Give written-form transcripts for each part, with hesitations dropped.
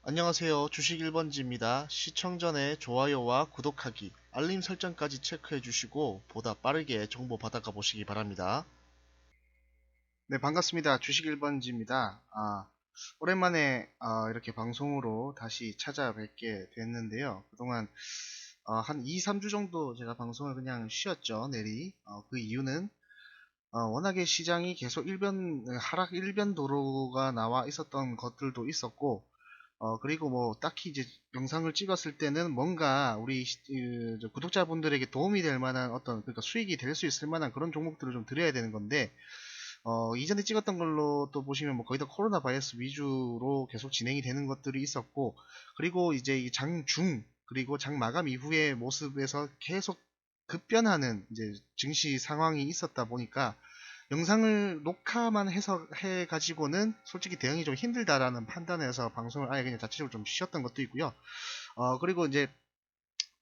안녕하세요. 주식 1번지입니다. 시청 전에 좋아요와 구독하기, 알림 설정까지 체크해 주시고 보다 빠르게 정보 받아가 보시기 바랍니다. 네, 반갑습니다. 주식 1번지입니다. 오랜만에 이렇게 방송으로 다시 찾아뵙게 됐는데요. 그동안 한 2, 3주 정도 제가 방송을 그냥 쉬었죠. 내리. 그 이유는 워낙에 시장이 계속 하락 일변 도로가 나와 있었던 것들도 있었고, 그리고 뭐, 딱히 이제 영상을 찍었을 때는 뭔가 우리 구독자분들에게 도움이 될 만한 그러니까 수익이 될 수 있을 만한 그런 종목들을 좀 드려야 되는 건데, 이전에 찍었던 걸로 또 보시면 뭐 거의 다 코로나 바이러스 위주로 계속 진행이 되는 것들이 있었고, 그리고 이제 이 장중, 그리고 장 마감 이후의 모습에서 계속 급변하는 이제 증시 상황이 있었다 보니까, 영상을 녹화만 해서 해가지고는 솔직히 대응이 좀 힘들다라는 판단에서 방송을 아예 그냥 자체적으로 좀 쉬었던 것도 있고요. 그리고 이제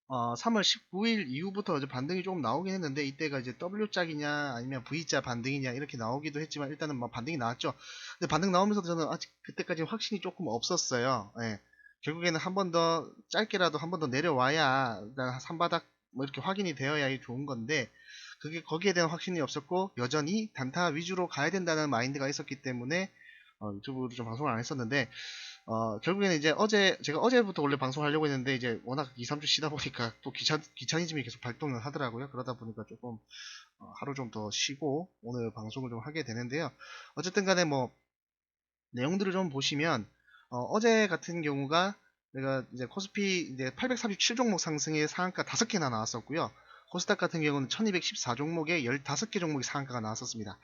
3월 19일 이후부터 이제 반등이 조금 나오긴 했는데, 이때가 이제 W짝이냐 아니면 V자 반등이냐 이렇게 나오기도 했지만 일단은 뭐 반등이 나왔죠. 근데 반등 나오면서도 저는 아직 그때까지 확신이 조금 없었어요. 예. 결국에는 한 번 더 짧게라도 한 번 더 내려와야 일단 산바닥 뭐 이렇게 확인이 되어야 좋은 건데, 그게 거기에 대한 확신이 없었고 여전히 단타 위주로 가야 된다는 마인드가 있었기 때문에 유튜브로 좀 방송을 안 했었는데, 결국에는 이제 제가 어제부터 원래 방송하려고 했는데, 이제 워낙 2, 3주 쉬다 보니까 또 귀차니즘이 계속 발동을 하더라고요. 그러다 보니까 조금, 하루 좀 더 쉬고 오늘 방송을 좀 하게 되는데요. 어쨌든 간에 뭐, 내용들을 좀 보시면, 제 같은 경우가 내가 이제 코스피 이제 837종목 상승의 상한가 5개나 나왔었고요. 코스닥 같은 경우는 1214종목에 15개 종목의 상한가가 나왔었습니다.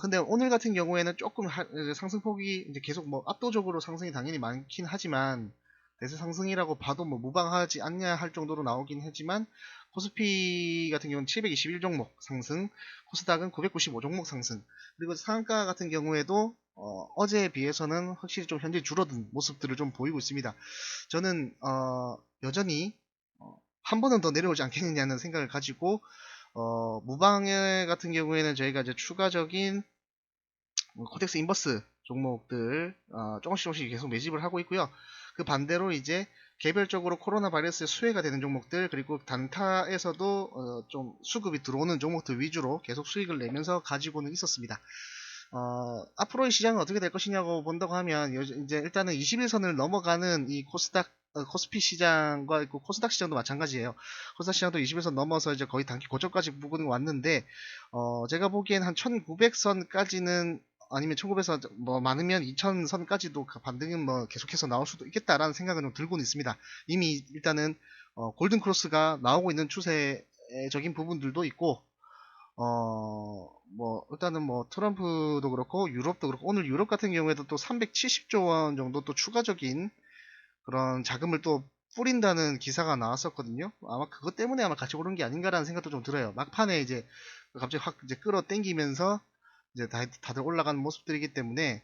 근데 오늘 같은 경우에는 조금 이제 상승폭이 이제 계속 뭐 압도적으로 상승이 당연히 많긴 하지만, 대세 상승이라고 봐도 뭐 무방하지 않냐 할 정도로 나오긴 했지만, 코스피 같은 경우는 721종목 상승, 코스닥은 995종목 상승, 그리고 상한가 같은 경우에도 제에 비해서는 확실히 좀 현재 줄어든 모습들을 좀 보이고 있습니다. 저는 여전히 한 번은 더 내려오지 않겠느냐는 생각을 가지고, 무방해 같은 경우에는 저희가 이제 추가적인 코덱스 인버스 종목들 조금씩 계속 매집을 하고 있고요. 그 반대로 이제 개별적으로 코로나 바이러스의 수혜가 되는 종목들, 그리고 단타에서도 좀 수급이 들어오는 종목들 위주로 계속 수익을 내면서 가지고는 있었습니다. 앞으로의 시장은 어떻게 될 것이냐고 본다고 하면, 이제 일단은 21선을 넘어가는 이 코스피 시장과 코스닥 시장도 마찬가지예요. 코스닥 시장도 21선 넘어서 이제 거의 단기 고점까지 부근이 왔는데, 제가 보기엔 한 1900선까지는, 아니면 1900선 뭐 많으면 2000선까지도 반등은 뭐 계속해서 나올 수도 있겠다라는 생각은 좀 들고는 있습니다. 이미 일단은 골든 크로스가 나오고 있는 추세적인 부분들도 있고, 뭐, 일단은 뭐, 트럼프도 그렇고, 유럽도 그렇고, 오늘 유럽 같은 경우에도 또 370조 원 정도 또 추가적인 그런 자금을 또 뿌린다는 기사가 나왔었거든요. 아마 그것 때문에 아마 같이 오른 게 아닌가라는 생각도 좀 들어요. 막판에 이제 갑자기 확 이제 끌어당기면서 이제 다들 올라가는 모습들이기 때문에,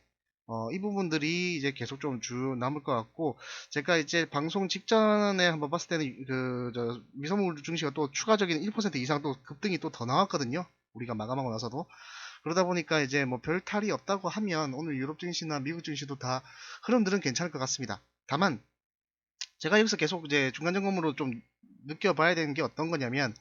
이 부분들이 이제 계속 좀 남을 것 같고, 제가 이제 방송 직전에 한번 봤을 때는 미소물 증시가 또 추가적인 1% 이상 또 급등이 또 더 나왔거든요. 우리가 마감하고 나서도. 그러다 보니까 이제 뭐 별 탈이 없다고 하면 오늘 유럽 증시나 미국 증시도 다 흐름들은 괜찮을 것 같습니다. 다만 제가 여기서 계속 이제 중간 점검으로 좀 느껴봐야 되는 게 어떤 거냐면,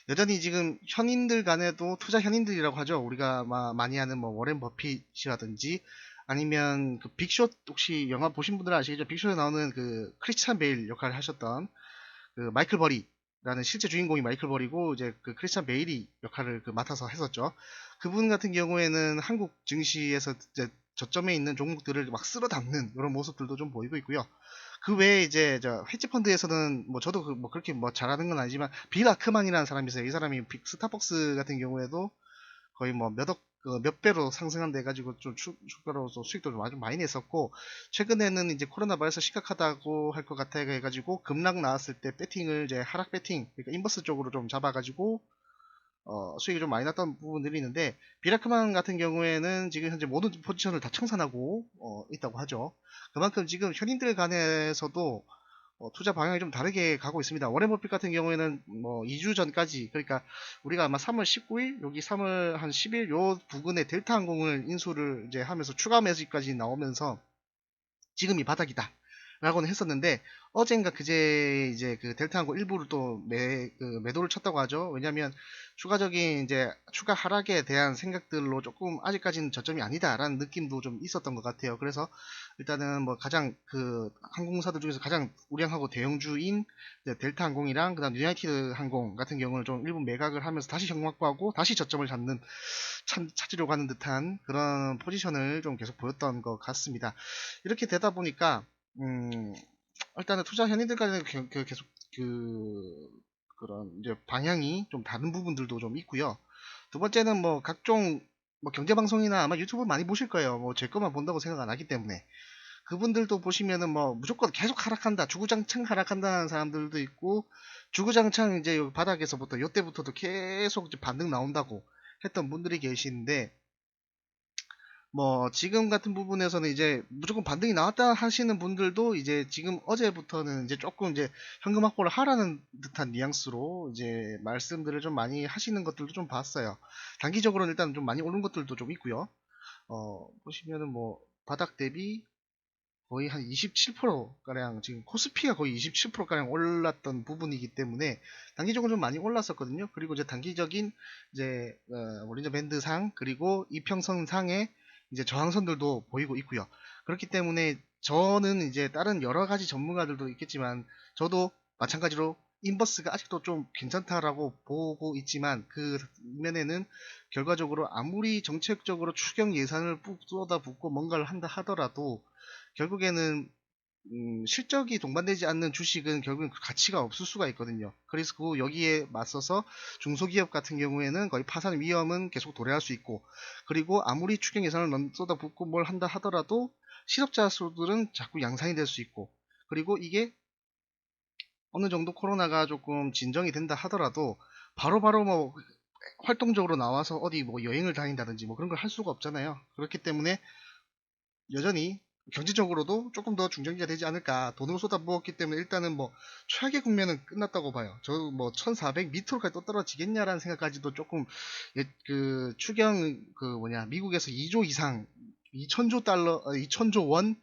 여전히 지금 현인들 간에도 투자 현인들이라고 하죠. 우리가 많이 하는 뭐 워렌 버핏이라든지, 아니면 그 빅숏, 혹시 영화 보신 분들은 아시겠죠? 빅숏에 나오는 그 크리스찬 베일 역할을 하셨던 그 마이클 버리라는 실제 주인공이 마이클 버리고, 이제 그 크리스찬 베일이 역할을 맡아서 했었죠. 그분 같은 경우에는 한국 증시에서 이제 저점에 있는 종목들을 막 쓸어 담는 그런 모습들도 좀 보이고 있고요. 그 외에 이제 저 헤지 펀드에서는 뭐 저도 뭐 그렇게 뭐 잘하는 건 아니지만, 빌 아크만이라는 사람이 있어요. 이 사람이 스타벅스 같은 경우에도 거의 뭐 몇 배로 상승한 데 가지고 좀 추가로서 수익도 좀 아주 많이 냈었고, 최근에는 이제 코로나 바이러스 심각하다고 할 것 같아 해가지고 급락 나왔을 때 배팅을 이제 하락 배팅, 그러니까 인버스 쪽으로 좀 잡아가지고 수익이 좀 많이 났던 부분들이 있는데, 비라크만 같은 경우에는 지금 현재 모든 포지션을 다 청산하고 있다고 하죠. 그만큼 지금 현인들 간에서도 투자 방향이 좀 다르게 가고 있습니다. 워렌 버핏 같은 경우에는 뭐 2주 전까지, 그러니까 우리가 아마 3월 19일, 여기 3월 한 10일 요 부근에 델타 항공을 인수를 이제 하면서 추가 매수까지 나오면서 지금이 바닥이다, 라고는 했었는데, 어젠가 그제 이제 그 델타항공 일부를 또 매도를 쳤다고 하죠. 왜냐면 추가적인 이제 추가 하락에 대한 생각들로 조금 아직까지는 저점이 아니다라는 느낌도 좀 있었던 것 같아요. 그래서 일단은 뭐 가장 그 항공사들 중에서 가장 우량하고 대형주인 델타항공이랑 그다음 유나이티드 항공 같은 경우는 좀 일부 매각을 하면서 다시 현금 확보하고 다시 저점을 찾으려고 하는 듯한 그런 포지션을 좀 계속 보였던 것 같습니다. 이렇게 되다 보니까 일단은 투자 현인들과는 계속 그런 이제 방향이 좀 다른 부분들도 좀 있고요. 두 번째는 뭐 각종 뭐 경제방송이나 아마 유튜브 많이 보실 거예요. 뭐 제 것만 본다고 생각 안 하기 때문에. 그분들도 보시면은 뭐 무조건 계속 하락한다, 주구장창 하락한다는 사람들도 있고, 주구장창 이제 여기 바닥에서부터 요때부터도 계속 이제 반등 나온다고 했던 분들이 계시는데, 뭐 지금 같은 부분에서는 이제 무조건 반등이 나왔다 하시는 분들도 이제 지금 어제부터는 이제 조금 이제 현금 확보를 하라는 듯한 뉘앙스로 이제 말씀들을 좀 많이 하시는 것들도 좀 봤어요. 단기적으로는 일단 좀 많이 오른 것들도 좀 있고요. 보시면은 뭐 바닥 대비 거의 한 27%가량, 지금 코스피가 거의 27%가량 올랐던 부분이기 때문에 단기적으로 좀 많이 올랐었거든요. 그리고 이제 단기적인 이제 bollinger 밴드상 그리고 이평선상의 이제 저항선들도 보이고 있고요. 그렇기 때문에 저는 이제 다른 여러 가지 전문가들도 있겠지만 저도 마찬가지로 인버스가 아직도 좀 괜찮다라고 보고 있지만, 그 면에는 결과적으로 아무리 정책적으로 추경 예산을 ปุ๊ 쏟아붓고 뭔가를 한다 하더라도 결국에는 실적이 동반되지 않는 주식은 결국엔 가치가 없을 수가 있거든요. 그래서 여기에 맞서서 중소기업 같은 경우에는 거의 파산 위험은 계속 도래할 수 있고, 그리고 아무리 추경 예산을 쏟아붓고 뭘 한다 하더라도 실업자 수들은 자꾸 양산이 될 수 있고, 그리고 이게 어느 정도 코로나가 조금 진정이 된다 하더라도 바로바로 뭐 활동적으로 나와서 어디 뭐 여행을 다닌다든지 뭐 그런 걸 할 수가 없잖아요. 그렇기 때문에 여전히 경제적으로도 조금 더 중정기가 되지 않을까. 돈으로 쏟아부었기 때문에 일단은 뭐 최악의 국면은 끝났다고 봐요. 저 뭐 1400 밑으로까지 또 떨어지겠냐라는 생각까지도 조금, 추경 미국에서 2조 이상 2000조 달러 2000조 원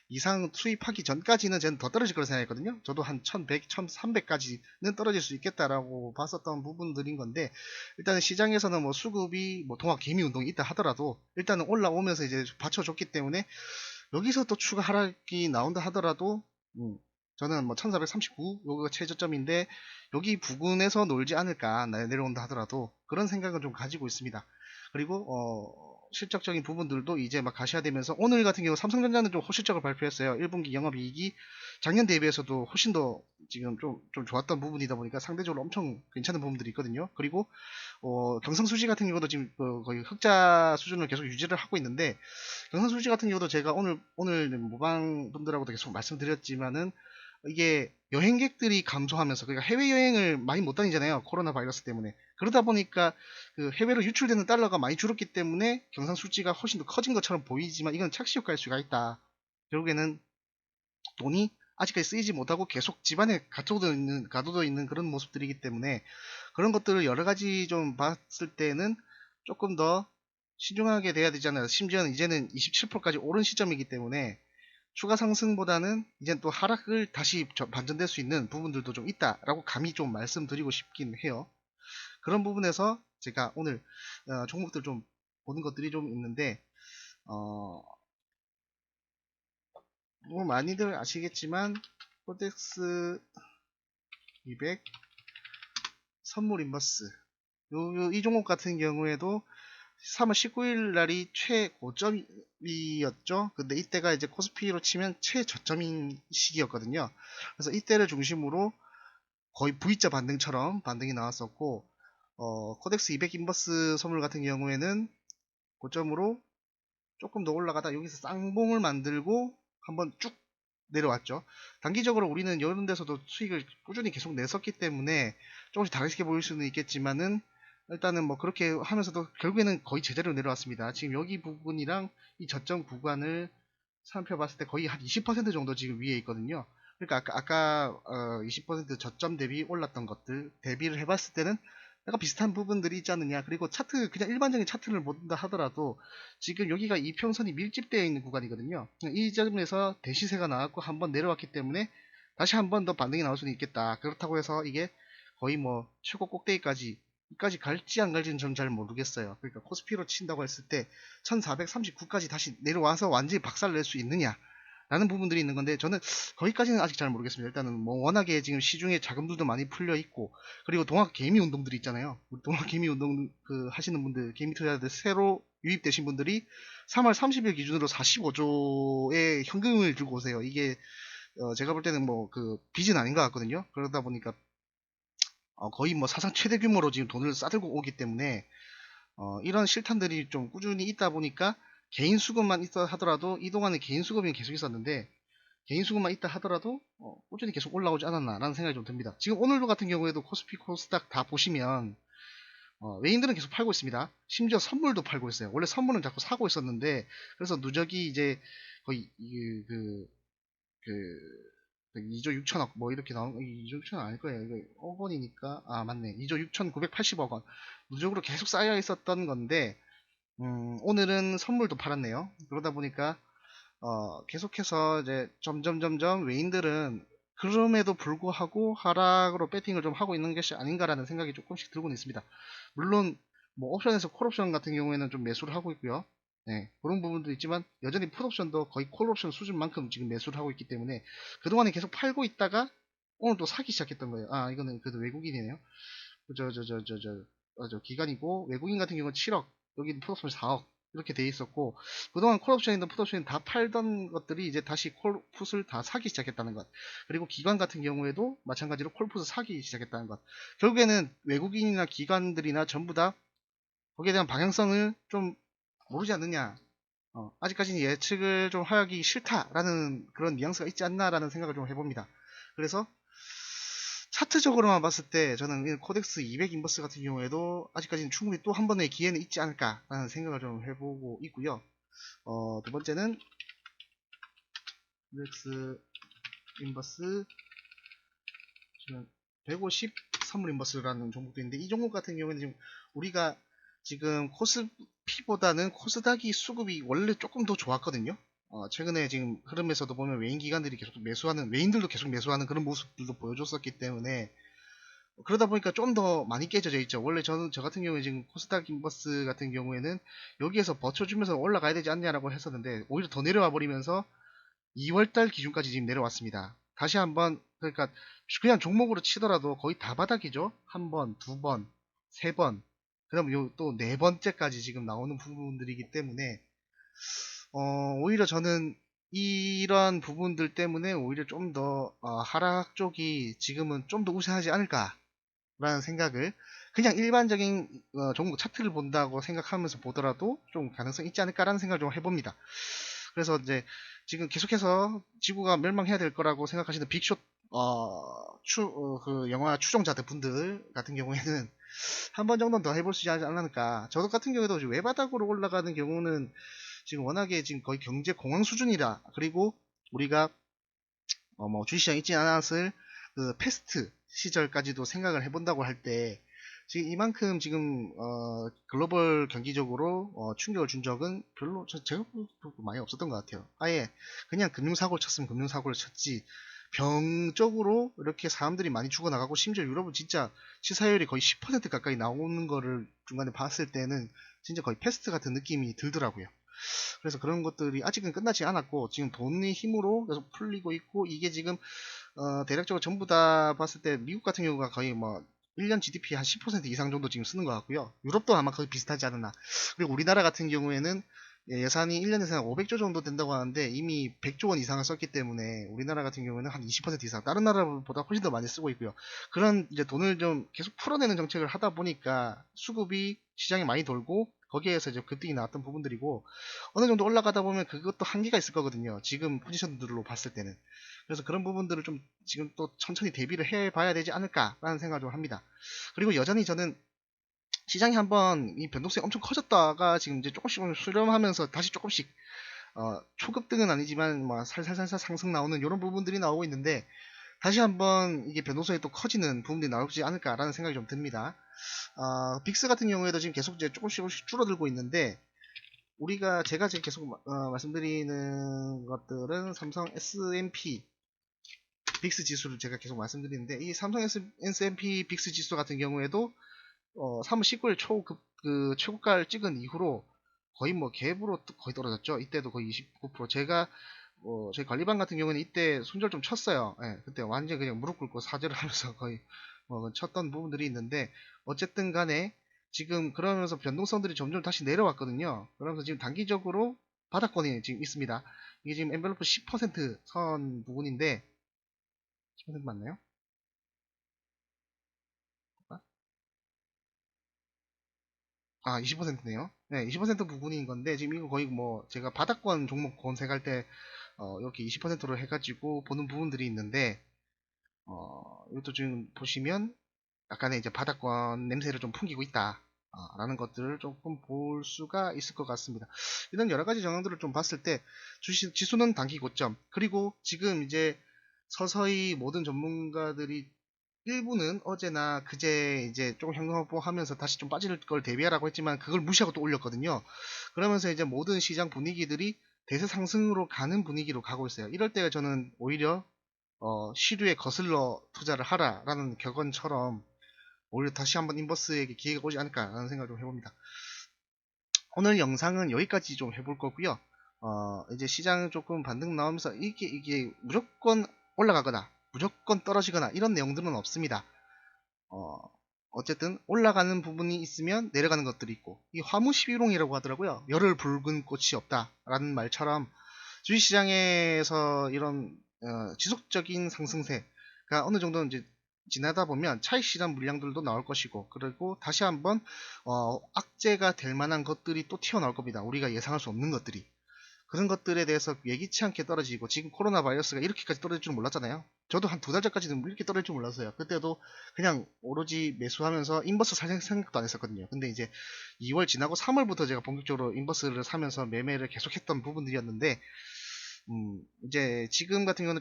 이상 수입하기 전까지는 저는 더 떨어질 거라 생각했거든요. 저도 한 1100, 1300까지는 떨어질 수 있겠다라고 봤었던 부분들인 건데, 일단은 시장에서는 뭐 수급이 뭐 동학 개미 운동이 있다 하더라도 일단은 올라오면서 이제 받쳐줬기 때문에 여기서 또 추가 하락이 나온다 하더라도 저는 뭐 1439 여기가 최저점인데 여기 부근에서 놀지 않을까, 내려온다 하더라도 그런 생각은 좀 가지고 있습니다. 그리고 실적적인 부분들도 이제 막 가시화되면서 오늘 같은 경우 삼성전자는 좀 호실적을 발표했어요. 1분기 영업이익이 작년 대비해서도 훨씬 더 지금 좀 좋았던 부분이다 보니까 상대적으로 엄청 괜찮은 부분들이 있거든요. 그리고 경상수지 같은 경우도 지금 거의 흑자 수준을 계속 유지를 하고 있는데, 경상수지 같은 경우도 제가 오늘 모방 분들하고도 계속 말씀드렸지만은 이게 여행객들이 감소하면서, 그러니까 해외여행을 많이 못 다니잖아요, 코로나 바이러스 때문에. 그러다 보니까 그 해외로 유출되는 달러가 많이 줄었기 때문에 경상수지가 훨씬 더 커진 것처럼 보이지만 이건 착시 효과일 수가 있다. 결국에는 돈이 아직까지 쓰이지 못하고 계속 집안에 가둬져 있는 그런 모습들이기 때문에 그런 것들을 여러 가지 좀 봤을 때는 조금 더 신중하게 돼야 되잖아요. 심지어는 이제는 27%까지 오른 시점이기 때문에 추가 상승보다는 이제 또 하락을 다시 반전될 수 있는 부분들도 좀 있다라고 감히 좀 말씀드리고 싶긴 해요. 그런 부분에서 제가 오늘 종목들 좀 보는 것들이 좀 있는데, 뭐 많이들 아시겠지만 코덱스 200 선물 인버스, 이 종목 같은 경우에도 3월 19일 날이 최고점이었죠. 근데 이때가 이제 코스피로 치면 최저점인 시기였거든요. 그래서 이때를 중심으로 거의 V자 반등처럼 반등이 나왔었고, 코덱스 200 인버스 선물 같은 경우에는 고점으로 조금 더 올라가다 여기서 쌍봉을 만들고 한번 쭉 내려왔죠. 단기적으로 우리는 이런 데서도 수익을 꾸준히 계속 냈었기 때문에 조금씩 다르게 보일 수는 있겠지만은, 일단은 뭐 그렇게 하면서도 결국에는 거의 제자리로 내려왔습니다. 지금 여기 부분이랑 이 저점 구간을 살펴봤을 때 거의 한 20% 정도 지금 위에 있거든요. 그러니까 아까 20% 저점 대비 올랐던 것들 대비를 해봤을 때는 약간 비슷한 부분들이 있지 않느냐. 그리고 차트, 그냥 일반적인 차트를 본다 하더라도 지금 여기가 이평선이 밀집되어 있는 구간이거든요. 이 점에서 대시세가 나왔고 한번 내려왔기 때문에 다시 한 번 더 반등이 나올 수는 있겠다. 그렇다고 해서 이게 거의 뭐 최고 꼭대기까지 갈지 안 갈지는 좀 잘 모르겠어요. 그러니까 코스피로 친다고 했을 때 1439까지 다시 내려와서 완전히 박살을 낼 수 있느냐 라는 부분들이 있는 건데, 저는 거기까지는 아직 잘 모르겠습니다. 일단은 뭐 워낙에 지금 시중에 자금들도 많이 풀려 있고, 그리고 동학 개미 운동들이 있잖아요. 우리 동학 개미 운동 그 하시는 분들, 개미 투자자들 새로 유입되신 분들이 3월 30일 기준으로 45조의 현금을 들고 오세요. 이게 제가 볼 때는 뭐 그 빚은 아닌 것 같거든요. 그러다 보니까 거의 뭐 사상 최대 규모로 지금 돈을 싸들고 오기 때문에 이런 실탄들이 좀 꾸준히 있다 보니까 개인 수급만 있다 하더라도, 이 동안에 개인 수급이 계속 있었는데 개인 수급만 있다 하더라도 꾸준히 계속 올라오지 않았나라는 생각이 좀 듭니다. 지금 오늘도 같은 경우에도 코스피 코스닥 다 보시면 외인들은 계속 팔고 있습니다. 심지어 선물도 팔고 있어요. 원래 선물은 자꾸 사고 있었는데, 그래서 누적이 이제 거의 그 2조 6천억 뭐 이렇게 나온, 2조 6천억 아닐 거예요. 이거 5번이니까, 아 맞네, 2조 6,980억 원 누적으로 계속 쌓여 있었던 건데, 오늘은 선물도 팔았네요. 그러다 보니까 계속해서 이제 점점 외인들은 그럼에도 불구하고 하락으로 배팅을 좀 하고 있는 것이 아닌가라는 생각이 조금씩 들고는 있습니다. 물론 뭐 옵션에서 콜옵션 같은 경우에는 좀 매수를 하고 있고요. 네, 그런 부분도 있지만 여전히 풋옵션도 거의 콜옵션 수준만큼 지금 매수를 하고 있기 때문에 그동안에 계속 팔고 있다가 오늘 또 사기 시작했던 거예요. 아, 이거는 그래도 외국인이네요. 저 기간이고, 외국인 같은 경우는 7억, 여기 풋옵션 4억 이렇게 돼 있었고, 그동안 콜옵션이든 풋옵션이 다 팔던 것들이 이제 다시 콜풋을 다 사기 시작했다는 것. 그리고 기관 같은 경우에도 마찬가지로 콜풋을 사기 시작했다는 것. 결국에는 외국인이나 기관들이나 전부 다 거기에 대한 방향성을 좀 모르지 않느냐. 아직까지는 예측을 좀 하기 싫다라는 그런 뉘앙스가 있지 않나라는 생각을 좀 해봅니다. 그래서 차트적으로만 봤을 때 저는 코덱스 200 인버스 같은 경우에도 아직까지는 충분히 또 한 번의 기회는 있지 않을까라는 생각을 좀 해보고 있고요. 두 번째는 코덱스 인버스 150 선물 인버스라는 종목도 있는데, 이 종목 같은 경우에는 지금 우리가 지금 코스피보다는 코스닥이 수급이 원래 조금 더 좋았거든요. 최근에 지금 흐름에서도 보면 외인 기관들이 계속 매수하는, 외인들도 계속 매수하는 그런 모습들도 보여줬었기 때문에, 그러다 보니까 좀 더 많이 깨져져 있죠. 원래 저 같은 경우에 지금 코스닥 인버스 같은 경우에는 여기에서 버텨주면서 올라가야 되지 않냐라고 했었는데, 오히려 더 내려와 버리면서 2월달 기준까지 지금 내려왔습니다. 다시 한번, 그러니까 그냥 종목으로 치더라도 거의 다 바닥이죠. 한 번, 두 번, 세 번, 그다음 또 네 번째까지 지금 나오는 부분들이기 때문에 오히려 저는 이런 부분들 때문에 오히려 좀 더 하락 쪽이 지금은 좀 더 우세하지 않을까라는 생각을, 그냥 일반적인 종목 차트를 본다고 생각하면서 보더라도 좀 가능성 있지 않을까라는 생각을 좀 해봅니다. 그래서 이제 지금 계속해서 지구가 멸망해야 될 거라고 생각하시는 빅숏 그 영화 추종자들 분들 같은 경우에는 한 번 정도는 더 해볼 수 있지 않을까. 저 같은 경우에도 외바닥으로 올라가는 경우는 지금 워낙에 지금 거의 경제 공황 수준이라, 그리고 우리가 뭐 주식시장에 있지 않았을 그 패스트 시절까지도 생각을 해본다고 할 때, 지금 이만큼 지금 글로벌 경기적으로 충격을 준 적은 별로 제가 많이 없었던 것 같아요. 아예 그냥 금융사고를 쳤으면 금융사고를 쳤지, 병적으로 이렇게 사람들이 많이 죽어나가고, 심지어 유럽은 진짜 치사율이 거의 10% 가까이 나오는 거를 중간에 봤을 때는 진짜 거의 패스트 같은 느낌이 들더라고요. 그래서 그런 것들이 아직은 끝나지 않았고, 지금 돈의 힘으로 계속 풀리고 있고, 이게 지금 대략적으로 전부 다 봤을 때 미국 같은 경우가 거의 뭐 1년 GDP 한 10% 이상 정도 지금 쓰는 것 같고요. 유럽도 아마 거의 비슷하지 않았나. 그리고 우리나라 같은 경우에는 예산이 1년 예산 500조 정도 된다고 하는데 이미 100조 원 이상을 썼기 때문에 우리나라 같은 경우에는 한 20% 이상 다른 나라보다 훨씬 더 많이 쓰고 있고요. 그런 이제 돈을 좀 계속 풀어내는 정책을 하다 보니까 수급이 시장에 많이 돌고, 거기에서 이제 급등이 나왔던 부분들이고, 어느 정도 올라가다 보면 그것도 한계가 있을 거거든요. 지금 포지션들로 봤을 때는. 그래서 그런 부분들을 좀 지금 또 천천히 대비를 해봐야 되지 않을까라는 생각을 좀 합니다. 그리고 여전히 저는 시장이 한번 이 변동성이 엄청 커졌다가 지금 이제 조금씩 수렴하면서 다시 조금씩 초급등은 아니지만 뭐 살살살살 상승 나오는 이런 부분들이 나오고 있는데, 다시 한번 이게 변동성이 또 커지는 부분들이 나오지 않을까라는 생각이 좀 듭니다. 빅스 같은 경우에도 지금 계속 이제 조금씩 줄어들고 있는데, 제가 지금 계속 말씀드리는 것들은 삼성 S&P 빅스 지수를 제가 계속 말씀드리는데, 이 삼성 S&P 빅스 지수 같은 경우에도 3월 19일 최고가를 찍은 이후로 거의 뭐 갭으로 거의 떨어졌죠. 이때도 거의 29%. 저희 관리반 같은 경우는 이때 손절 좀 쳤어요. 예, 그때 완전 그냥 무릎 꿇고 사죄를 하면서 거의 쳤던 부분들이 있는데, 어쨌든 간에 지금 그러면서 변동성들이 점점 다시 내려왔거든요. 그러면서 지금 단기적으로 바닥권에 지금 있습니다. 이게 지금 엔벨로프 10%선 부분인데, 10% 맞나요? 20%네요. 네, 20% 부분인 건데, 지금 이거 거의 뭐, 제가 바닥권 종목 검색할 때, 이렇게 20%로 해가지고 보는 부분들이 있는데, 이것도 지금 보시면, 약간의 이제 바닥권 냄새를 좀 풍기고 있다. 라는 것들을 조금 볼 수가 있을 것 같습니다. 이런 여러 가지 정황들을 좀 봤을 때, 지수는 단기 고점, 그리고 지금 이제 서서히 모든 전문가들이 일부는 어제나 그제 이제 조금 현금확보하면서 다시 좀 빠질 걸 대비하라고 했지만 그걸 무시하고 또 올렸거든요. 그러면서 이제 모든 시장 분위기들이 대세 상승으로 가는 분위기로 가고 있어요. 이럴 때 저는 오히려 시류에 거슬러 투자를 하라라는 격언처럼 오히려 다시 한번 인버스에게 기회가 오지 않을까라는 생각을 좀 해봅니다. 오늘 영상은 여기까지 좀 해볼 거고요. 이제 시장 조금 반등 나오면서 이게 무조건 올라가거나 무조건 떨어지거나 이런 내용들은 없습니다. 어, 어쨌든 올라가는 부분이 있으면 내려가는 것들이 있고, 이 화무시비롱이라고 하더라고요. 열흘 붉은 꽃이 없다라는 말처럼 주식시장에서 이런 지속적인 상승세가 어느 정도는 이제 지나다 보면 차익 실현 물량들도 나올 것이고, 그리고 다시 한번 악재가 될 만한 것들이 또 튀어나올 겁니다. 우리가 예상할 수 없는 것들이. 그런 것들에 대해서 예기치 않게 떨어지고, 지금 코로나 바이러스가 이렇게까지 떨어질 줄 몰랐잖아요. 저도 한 2달 전까지는 이렇게 떨어질 줄 몰랐어요. 그때도 그냥 오로지 매수하면서 인버스 살 생각도 안 했었거든요. 근데 이제 2월 지나고 3월부터 제가 본격적으로 인버스를 사면서 매매를 계속했던 부분들이었는데, 이제 지금 같은 경우는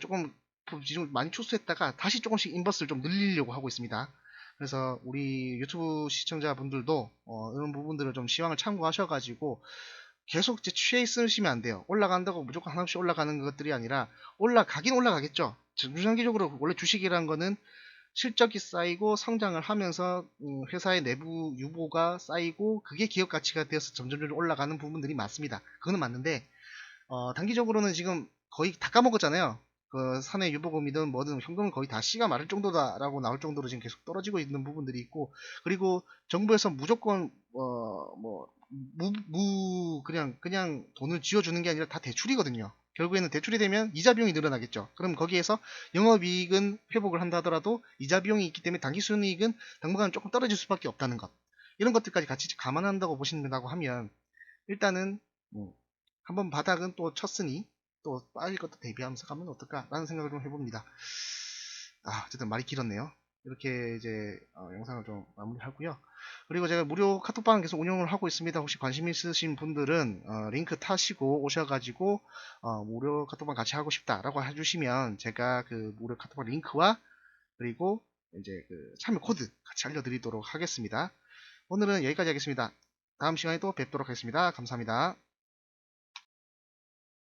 지금 많이 추수했다가 다시 조금씩 인버스를 좀 늘리려고 하고 있습니다. 그래서 우리 유튜브 시청자분들도 이런 부분들을 좀 시황을 참고하셔가지고 계속 이제 취해 있으시면 안 돼요. 올라간다고 무조건 하나씩 올라가는 것들이 아니라, 올라가긴 올라가겠죠. 중장기적으로 원래 주식이라는 거는 실적이 쌓이고 성장을 하면서 회사의 내부 유보가 쌓이고 그게 기업 가치가 되어서 점점 올라가는 부분들이 많습니다. 그거는 맞는데, 단기적으로는 지금 거의 다 까먹었잖아요. 그 사내 유보금이든 뭐든 현금은 거의 다 씨가 마를 정도다라고 나올 정도로 지금 계속 떨어지고 있는 부분들이 있고, 그리고 정부에서 무조건 그냥 돈을 쥐어주는 게 아니라 다 대출이거든요. 결국에는 대출이 되면 이자 비용이 늘어나겠죠. 그럼 거기에서 영업이익은 회복을 한다 하더라도 이자 비용이 있기 때문에 단기 순이익은 당분간 조금 떨어질 수밖에 없다는 것. 이런 것들까지 같이 감안한다고 보신다고 하면, 일단은 한번 바닥은 또 쳤으니 또 빠질 것도 대비하면서 가면 어떨까라는 생각을 좀 해봅니다. 어쨌든 말이 길었네요. 이렇게 이제 영상을 좀 마무리하고요. 그리고 제가 무료 카톡방 계속 운영을 하고 있습니다. 혹시 관심 있으신 분들은 링크 타시고 오셔가지고 무료 카톡방 같이 하고 싶다라고 해주시면 제가 그 무료 카톡방 링크와 그리고 이제 그 참여 코드 같이 알려드리도록 하겠습니다. 오늘은 여기까지 하겠습니다. 다음 시간에 또 뵙도록 하겠습니다. 감사합니다.